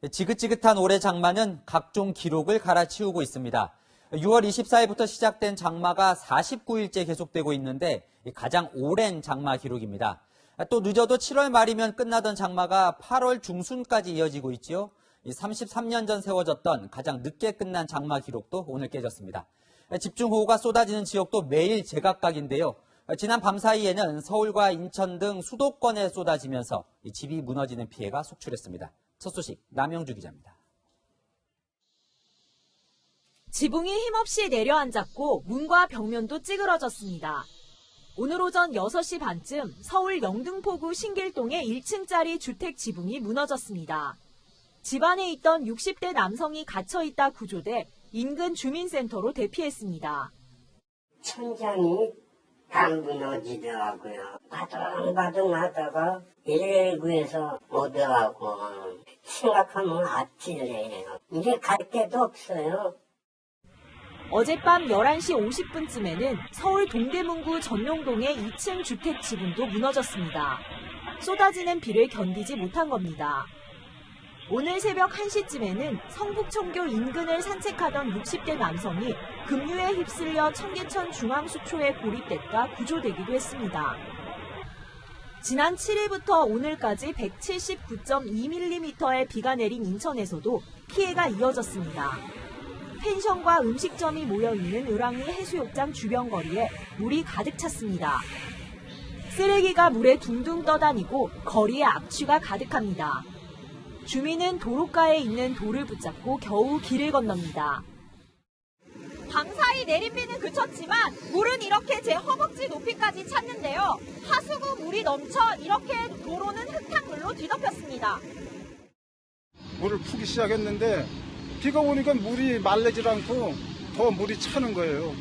지긋지긋한 올해 장마는 각종 기록을 갈아치우고 있습니다. 6월 24일부터 시작된 장마가 49일째 계속되고 있는데 가장 오랜 장마 기록입니다. 또 늦어도 7월 말이면 끝나던 장마가 8월 중순까지 이어지고 있지요. 33년 전 세워졌던 가장 늦게 끝난 장마 기록도 오늘 깨졌습니다. 집중호우가 쏟아지는 지역도 매일 제각각인데요. 지난 밤 사이에는 서울과 인천 등 수도권에 쏟아지면서 집이 무너지는 피해가 속출했습니다. 첫 소식 남영주 기자입니다. 지붕이 힘없이 내려앉았고 문과 벽면도 찌그러졌습니다. 오늘 오전 6시 반쯤 서울 영등포구 신길동의 1층짜리 주택 지붕이 무너졌습니다. 집 안에 있던 60대 남성이 갇혀있다 구조돼 인근 주민센터로 대피했습니다. 천장이 다 무너지더라고요. 바둥바둥 하다가 119에서 오더라고. 생각하면 아찔해요. 이제 갈 데도 없어요. 어젯밤 11시 50분쯤에는 서울 동대문구 전용동의 2층 주택 지붕도 무너졌습니다. 쏟아지는 비를 견디지 못한 겁니다. 오늘 새벽 1시쯤에는 성북청교 인근을 산책하던 60대 남성이 급류에 휩쓸려 청계천 중앙수초에 고립됐다 구조되기도 했습니다. 지난 7일부터 오늘까지 179.2mm의 비가 내린 인천에서도 피해가 이어졌습니다. 펜션과 음식점이 모여있는 을왕리 해수욕장 주변 거리에 물이 가득 찼습니다. 쓰레기가 물에 둥둥 떠다니고 거리에 악취가 가득합니다. 주민은 도로가에 있는 돌을 붙잡고 겨우 길을 건넙니다. 밤사이 내린 비는 그쳤지만 물은 이렇게 제 허벅지 높이까지 찼는데요. 하수구 물이 넘쳐 이렇게 도로는 흙탕물로 뒤덮였습니다. 물을 푸기 시작했는데 비가 오니까 물이 말리질 않고 더 물이 차는 거예요.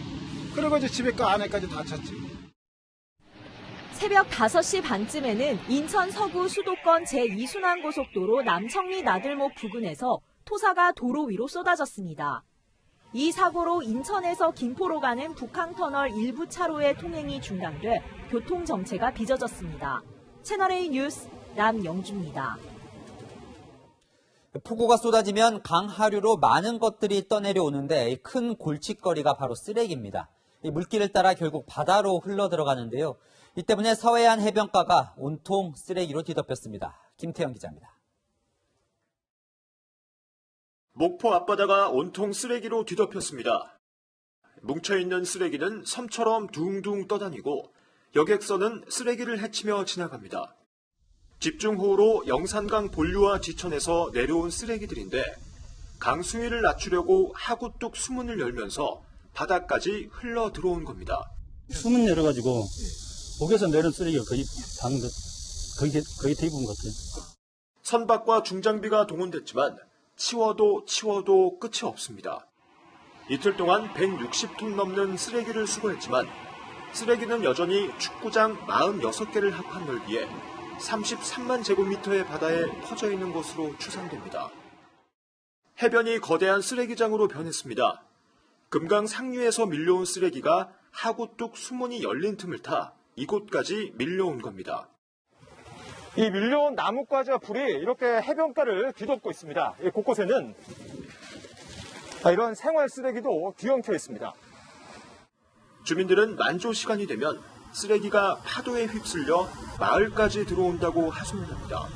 그래서 이제 집에 그 안에까지 다 찼지. 새벽 5시 반쯤에는 인천 서구 수도권 제2순환고속도로 남청리 나들목 부근에서 토사가 도로 위로 쏟아졌습니다. 이 사고로 인천에서 김포로 가는 북항터널 일부 차로의 통행이 중단돼 교통정체가 빚어졌습니다. 채널A 뉴스 남영주입니다. 폭우가 쏟아지면 강 하류로 많은 것들이 떠내려오는데 큰 골칫거리가 바로 쓰레기입니다. 이 물길을 따라 결국 바다로 흘러들어가는데요. 이 때문에 서해안 해변가가 온통 쓰레기로 뒤덮였습니다. 김태형 기자입니다. 목포 앞바다가 온통 쓰레기로 뒤덮였습니다. 뭉쳐있는 쓰레기는 섬처럼 둥둥 떠다니고 여객선은 쓰레기를 헤치며 지나갑니다. 집중호우로 영산강 본류와 지천에서 내려온 쓰레기들인데 강 수위를 낮추려고 하구뚝 수문을 열면서 바다까지 흘러 들어온 겁니다. 수문 열어가지고 목에서 내려온 쓰레기가 거의 대부분 같아요. 선박과 중장비가 동원됐지만 치워도 끝이 없습니다. 이틀 동안 160톤 넘는 쓰레기를 수거했지만 쓰레기는 여전히 축구장 46개를 합한 넓이에 33만 제곱미터의 바다에 퍼져 있는 것으로 추산됩니다. 해변이 거대한 쓰레기장으로 변했습니다. 금강 상류에서 밀려온 쓰레기가 하구뚝 수문이 열린 틈을 타 이곳까지 밀려온 겁니다. 이 밀려온 나뭇가지와 풀이 이렇게 해변가를 뒤덮고 있습니다. 곳곳에는 이런 생활 쓰레기도 뒤엉켜 있습니다. 주민들은 만조 시간이 되면 쓰레기가 파도에 휩쓸려 마을까지 들어온다고 하소연합니다.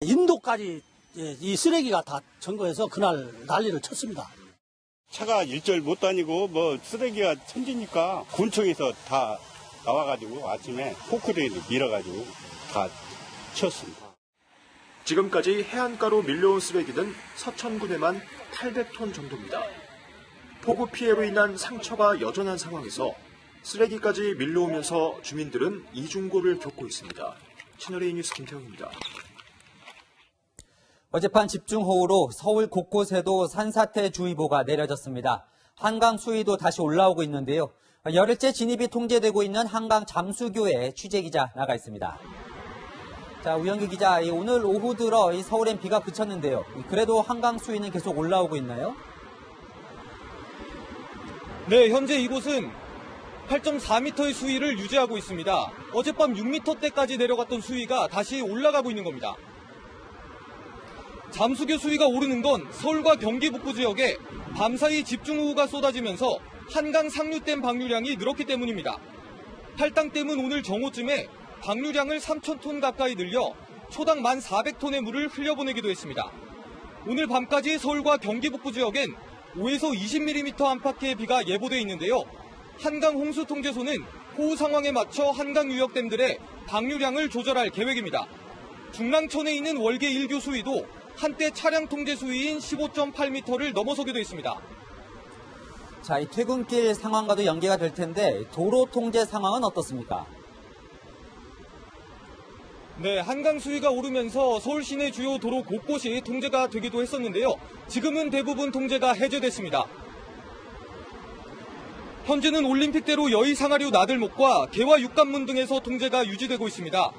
인도까지 이 쓰레기가 다 점거해서 그날 난리를 쳤습니다. 차가 일절 못 다니고 쓰레기가 천지니까 군청에서 다 나와가지고 아침에 포크레인을 밀어가지고 다 치웠습니다. 지금까지 해안가로 밀려온 쓰레기는 서천군에만 800톤 정도입니다. 폭우 피해로 인한 상처가 여전한 상황에서 쓰레기까지 밀려오면서 주민들은 이중고를 겪고 있습니다. 채널A 뉴스 김태형입니다. 어젯밤 집중호우로 서울 곳곳에도 산사태주의보가 내려졌습니다. 한강 수위도 다시 올라오고 있는데요. 열흘째 진입이 통제되고 있는 한강 잠수교에 취재기자 나가 있습니다. 자, 우영규 기자, 오늘 오후 들어 서울엔 비가 그쳤는데요. 그래도 한강 수위는 계속 올라오고 있나요? 네, 현재 이곳은 8.4m의 수위를 유지하고 있습니다. 어젯밤 6m대까지 내려갔던 수위가 다시 올라가고 있는 겁니다. 잠수교 수위가 오르는 건 서울과 경기 북부 지역에 밤사이 집중호우가 쏟아지면서 한강 상류댐 방류량이 늘었기 때문입니다. 팔당댐은 오늘 정오쯤에 방류량을 3,000톤 가까이 늘려 초당 1,400톤의 물을 흘려보내기도 했습니다. 오늘 밤까지 서울과 경기 북부 지역엔 5에서 20mm 안팎의 비가 예보돼 있는데요. 한강홍수통제소는 호우 상황에 맞춰 한강 유역댐들의 방류량을 조절할 계획입니다. 중랑천에 있는 월계 1교 수위도 한때 차량 통제 수위인 15.8m를 넘어서기도 했습니다. 자, 이 퇴근길 상황과도 연계가 될 텐데 도로 통제 상황은 어떻습니까? 네, 한강 수위가 오르면서 서울 시내 주요 도로 곳곳이 통제가 되기도 했었는데요. 지금은 대부분 통제가 해제됐습니다. 현재는 올림픽대로 여의 상하류 나들목과 개화 육관문 등에서 통제가 유지되고 있습니다.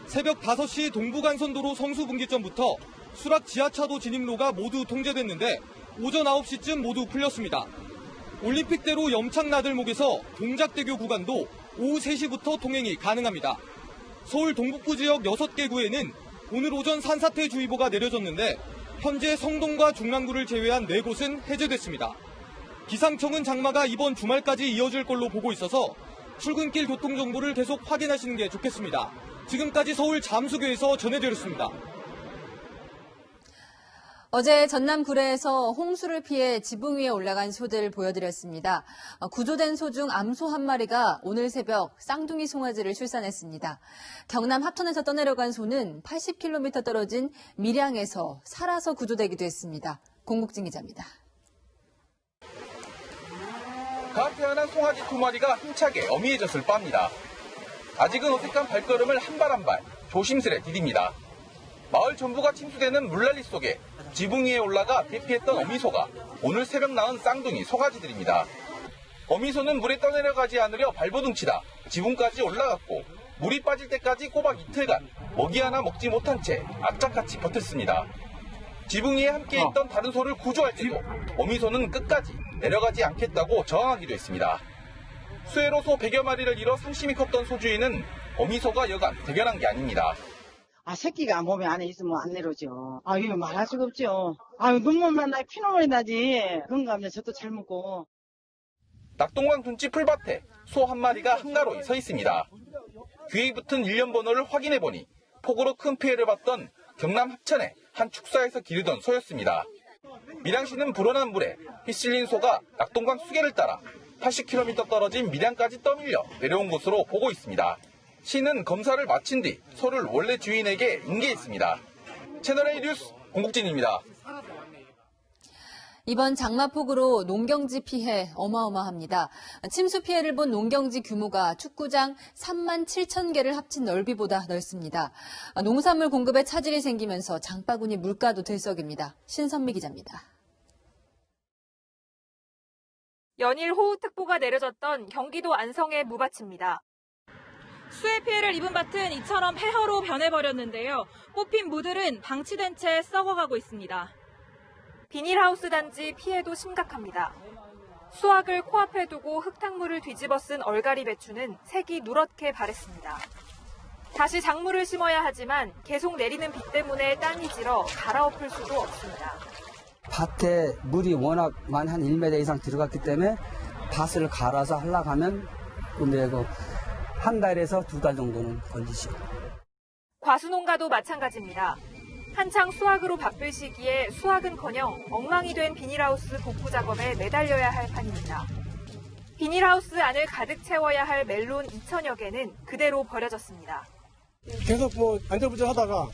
새벽 5시 동부간선도로 성수분기점부터 수락 지하차도 진입로가 모두 통제됐는데 오전 9시쯤 모두 풀렸습니다. 올림픽대로 염창나들목에서 동작대교 구간도 오후 3시부터 통행이 가능합니다. 서울 동북부 지역 6개 구에는 오늘 오전 산사태주의보가 내려졌는데 현재 성동과 중랑구를 제외한 4곳은 해제됐습니다. 기상청은 장마가 이번 주말까지 이어질 걸로 보고 있어서 출근길 교통정보를 계속 확인하시는 게 좋겠습니다. 지금까지 서울 잠수교에서 전해드렸습니다. 어제 전남 구례에서 홍수를 피해 지붕 위에 올라간 소들 보여드렸습니다. 구조된 소 중 암소 한 마리가 오늘 새벽 쌍둥이 송아지를 출산했습니다. 경남 합천에서 떠내려간 소는 80km 떨어진 밀양에서 살아서 구조되기도 했습니다. 공국진 기자입니다. 갓 태어난 송아지 2마리가 힘차게 어미해졌을 바입니다. 아직은 어색한 발걸음을 한 발 한 발 조심스레 디딥니다. 마을 전부가 침수되는 물난리 속에 지붕 위에 올라가 대피했던 어미소가 오늘 새벽 낳은 쌍둥이 소가지들입니다. 어미소는 물에 떠내려가지 않으려 발버둥치다 지붕까지 올라갔고 물이 빠질 때까지 꼬박 이틀간 먹이 하나 먹지 못한 채 악착같이 버텼습니다. 지붕 위에 함께 있던 다른 소를 구조할 때도 어미소는 끝까지 내려가지 않겠다고 저항하기도 했습니다. 수해로 소 100여 마리를 잃어 상심이 컸던 소주인은 어미소가 여간 대견한 게 아닙니다. 새끼가 몸에 안에 있으면 안 내려오죠. 이거 말할 수가 없죠. 눈물만 나 피눈물이 나지. 그런가 하면 저도 잘 먹고. 낙동강 둔치 풀밭에 소 한 마리가 한가로이 서 있습니다. 귀에 붙은 일련 번호를 확인해보니 폭우로 큰 피해를 봤던 경남 합천의 한 축사에서 기르던 소였습니다. 밀양시는 불어난 물에 휘실린 소가 낙동강 수계를 따라 80km 떨어진 밀양까지 떠밀려 내려온 것으로 보고 있습니다. 시는 검사를 마친 뒤 소를 원래 주인에게 인계했습니다. 채널A 뉴스 공국진입니다. 이번 장마폭우로 농경지 피해 어마어마합니다. 침수 피해를 본 농경지 규모가 축구장 3만 7천 개를 합친 넓이보다 넓습니다. 농산물 공급에 차질이 생기면서 장바구니 물가도 들썩입니다. 신선미 기자입니다. 연일 호우특보가 내려졌던 경기도 안성의 무밭입니다. 수해 피해를 입은 밭은 이처럼 폐허로 변해버렸는데요. 뽑힌 무들은 방치된 채 썩어가고 있습니다. 비닐하우스 단지 피해도 심각합니다. 수확을 코앞에 두고 흙탕물을 뒤집어 쓴 얼갈이 배추는 색이 누렇게 바랬습니다. 다시 작물을 심어야 하지만 계속 내리는 비 때문에 땅이 질어 갈아엎을 수도 없습니다. 밭에 물이 워낙 한 1m 이상 들어갔기 때문에 밭을 갈아서 하려고 하면 근데 한 달에서 2달 정도는 걸리죠. 과수농가도 마찬가지입니다. 한창 수확으로 바쁠 시기에 수확은커녕 엉망이 된 비닐하우스 복구 작업에 매달려야 할 판입니다. 비닐하우스 안을 가득 채워야 할 멜론 2천여 개는 그대로 버려졌습니다. 계속 안절부절 하다가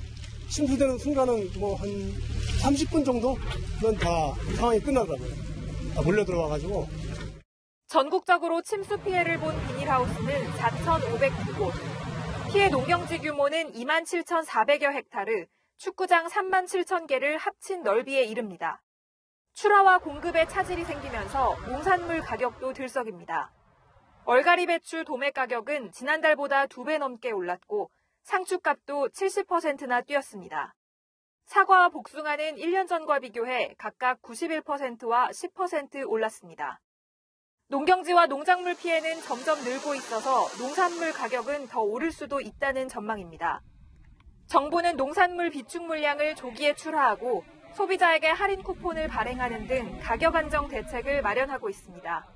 침수되는 순간은 한 30분 정도면 다 상황이 끝나더라고요. 다 몰려 들어와가지고. 전국적으로 침수 피해를 본 비닐하우스는 4,509곳, 피해 농경지 규모는 27,400여 헥타르, 축구장 3만 7천 개를 합친 넓이에 이릅니다. 출하와 공급에 차질이 생기면서 농산물 가격도 들썩입니다. 얼갈이 배추 도매 가격은 지난달보다 2배 넘게 올랐고 상추값도 70%나 뛰었습니다. 사과와 복숭아는 1년 전과 비교해 각각 91%와 10% 올랐습니다. 농경지와 농작물 피해는 점점 늘고 있어서 농산물 가격은 더 오를 수도 있다는 전망입니다. 정부는 농산물 비축 물량을 조기에 출하하고 소비자에게 할인 쿠폰을 발행하는 등 가격 안정 대책을 마련하고 있습니다.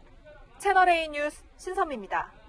채널A 뉴스 신선미입니다.